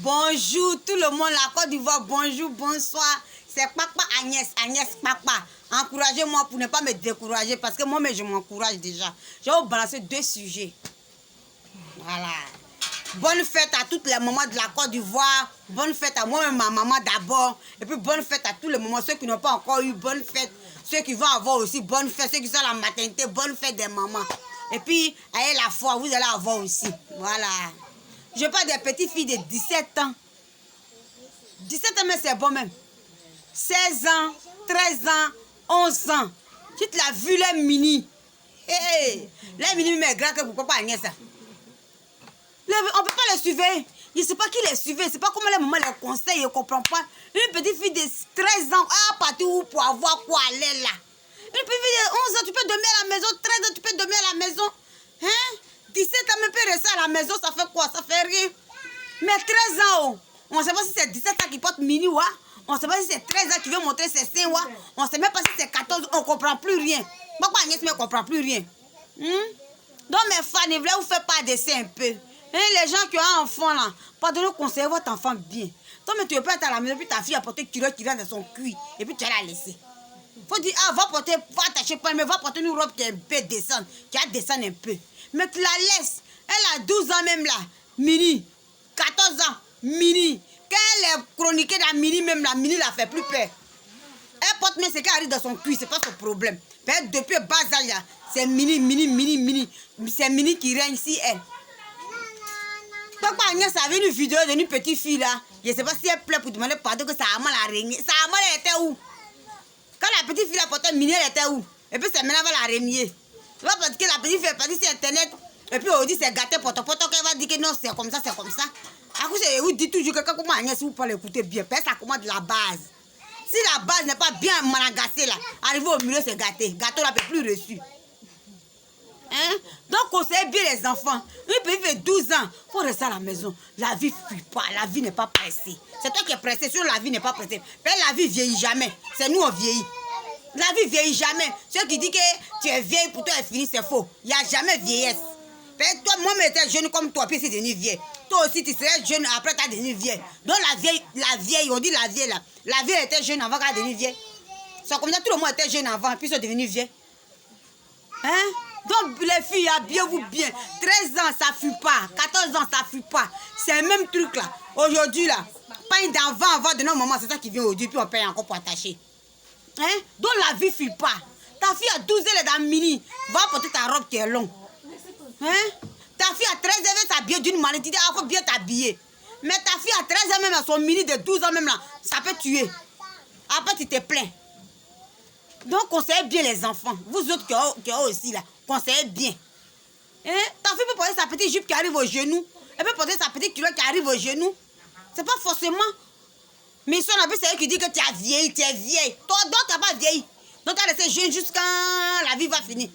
Bonjour tout le monde, la Côte d'Ivoire, bonjour, bonsoir. C'est Papa Agnès, Agnès Papa. Encouragez-moi pour ne pas me décourager parce que moi-même je m'encourage déjà. Je vais vous balancer 2 sujets. Voilà. Bonne fête à toutes les mamans de la Côte d'Ivoire. Bonne fête à moi-même, ma maman d'abord. Et puis bonne fête à tous les mamans, ceux qui n'ont pas encore eu bonne fête. Ceux qui vont avoir aussi bonne fête, ceux qui sont à la maternité, bonne fête des mamans. Et puis, ayez la foi, vous allez avoir aussi. Voilà. Je parle des petites filles de 17 ans. 17 ans, mais c'est bon même. 16 ans, 13 ans, 11 ans. Tu te l'as vu, les mini. Hey, les mini, mais grand que pourquoi pas Agnès ça. On ne peut pas les suivre. Je ne sais pas qui les suivait. Je ne sais pas comment les mamans les conseillent. Je ne comprends pas. Une petite fille de 13 ans, à partir où pour avoir quoi aller là. Une petite fille de 11 ans, tu peux dormir à la maison. 13 ans, tu peux dormir à la maison. Hein? 17 ans, même peut rester à la maison. Ça fait quoi? Ça fait rien. Mais 13 ans, on ne sait pas si c'est 17 ans qui porte mini ou on ne sait pas si c'est 13 ans qui veut montrer ses seins. On ne sait même pas si c'est 14 ans. On ne comprend plus rien. Pourquoi Agnès ne comprend plus rien? Donc mes fans, je voulais vous faire part de ça un peu. Et les gens qui ont un enfant là, pardonnez, conseillez votre enfant bien. Toi, mais tu ne peux pas être à la maison, puis ta fille a porté culotte qui vient de son cuir, et puis tu vas la laisser. Faut dire, ah, va attacher pas, mais va porter une robe qui est un peu descendre, qui a descendre un peu. Mais tu la laisses, elle a 12 ans même là, mini, 14 ans, mini. Quand elle est chroniquée dans mini, même la mini la fait plus peur. Elle porte même ce qui arrive dans son cuir, c'est pas son problème. Mais depuis le bas âge là, c'est mini. C'est mini qui règne ici, elle. Papa Agnès avait une vidéo d'une petite fille là. Je ne sais pas si elle pleure pour demander pardon que sa maman l'a régné. Sa maman elle était où? Quand la petite fille a porté mini, elle était où? Et puis c'est maintenant elle va la régner. C'est pas parce que la petite fille est partie sur internet. Et puis on dit c'est gâté poto qu'elle va dire que non, c'est comme ça, c'est comme ça. À cause de vous dites toujours que quand comment Agnès vous pouvez l'écouter bien, parce que ça commence de la base. Si la base n'est pas bien managassée là, arriver au milieu c'est gâté. Gâteau là peut plus reçu. Hein? Donc conseillez bien les enfants. Une petite fille de 12 ans, il faut rester à la maison. La vie ne fuit pas, la vie n'est pas pressée. C'est toi qui es pressé, sur la vie n'est pas pressée. Mais la vie vieillit jamais. C'est nous on vieillit. La vie vieillit jamais. Ceux qui disent que tu es vieille, pour toi elle finit, c'est faux. Il n'y a jamais vieillesse. Toi, moi, je étais jeune comme toi, puis c'est devenu vieille. Toi aussi, tu serais jeune, après tu as devenu vieille. Donc la vieille, on dit la vieille là. La vieille était jeune avant qu'elle devienne vieille. C'est comme ça, tout le monde était jeune avant, puis ils sont devenus vieilles. Hein? Donc les filles, habillez-vous bien. 13 ans, ça ne fuit pas. 14 ans, ça ne fuit pas. C'est le même truc là. Aujourd'hui là, pas une d'enfant avant de nos mamans, c'est ça qui vient aujourd'hui, puis on paye encore pour attacher. Hein? Donc la vie ne fuit pas. Ta fille à 12 ans, elle est dans mini. Va porter ta robe qui est longue. Hein? Ta fille à 13 ans, elle va s'habiller d'une manière. Tu dis, il faut bien t'habiller. Mais ta fille à 13 ans, même à son mini de 12 ans, même là, ça peut tuer. Après, tu te plains. Donc, conseillez bien les enfants. Vous autres qui ont aussi là, conseillez bien. Hein? Ta fille peut porter sa petite jupe qui arrive au genou. Elle peut porter sa petite culotte qui arrive au genou. C'est pas forcément. Mais si on a vu, c'est elle qui dit que tu as vieilli, tu es vieille. Toi, donc, tu n'as pas vieilli. Donc, tu as laissé jeune jusqu'à la vie va finir.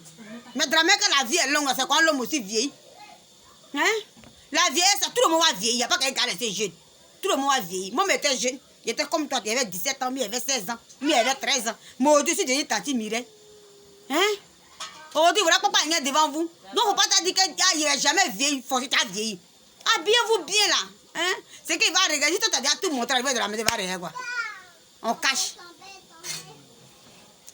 Mais drame que la vie est longue, c'est quand l'homme aussi vieillit. Hein? La vieillesse, tout le monde va vieillir. Il n'y a pas quelqu'un qui a laissé jeune. Tout le monde va vieillir. Moi, j'étais jeune. J'étais comme toi, tu avais 17 ans, mais il avait 16 ans, mais il avait 13 ans. Mais au-dessus de Tati Mireille. Hein? Aujourd'hui, voilà papa Agnès devant vous. Donc, il ne faut pas te dire qu'il n'a jamais vieilli, il faut que tu as vieilli. Habillez-vous bien là. Hein? C'est qu'il va regarder, si toi tu as déjà tout montré, il va de la maison, il va regarder quoi. On cache.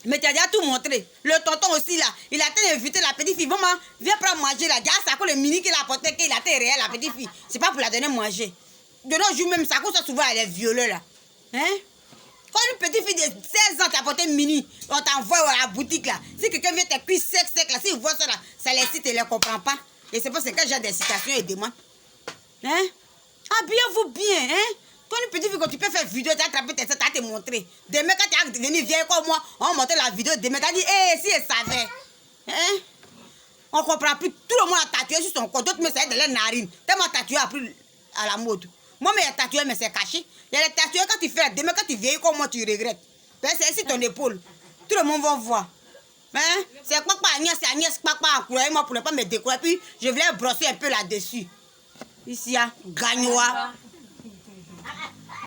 Mais tu as déjà tout montré. Le tonton aussi là, il a été invité la petite fille. Maman, viens prendre manger là. Déjà, ça le mini qu'il a apporté, qu'il a été réel, la petite fille. C'est pas pour la donner manger. De nos jours même, ça cause souvent elle est violée là. Hein? Quand une petite fille de 16 ans t'a apporté mini, on t'envoie à la boutique là. Si quelqu'un vient te cuire sec là, si vous voyez ça là, ça les cite et ne les comprend pas. Et c'est parce que j'ai des citations et demande. Hein? Habillez-vous bien, hein? Quand une petite fille, quand tu peux faire vidéo, tu as attrapé tes seins, tu as te montrer. Demain, quand tu es devenu vieille comme moi, on va montrer la vidéo. Demain, tu as dit, hé, si elle savait. Hein? On ne comprend plus. Tout le monde a tatoué sur son corps. D'autres, mais ça aide dans les narines. Tellement tatoué a pris à la mode. Moi, mais il y a tatoué, mais c'est caché. Il y a les tatoués quand tu fais. Demain, quand tu vieillis comme moi, tu regrettes. C'est ici ton épaule. Tout le monde va voir. Hein? C'est Papa Agnès, c'est Agnès Papa encouragez-moi pour ne pas me décourager. Puis, je voulais brosser un peu là-dessus. Ici, hein, Gagnoa.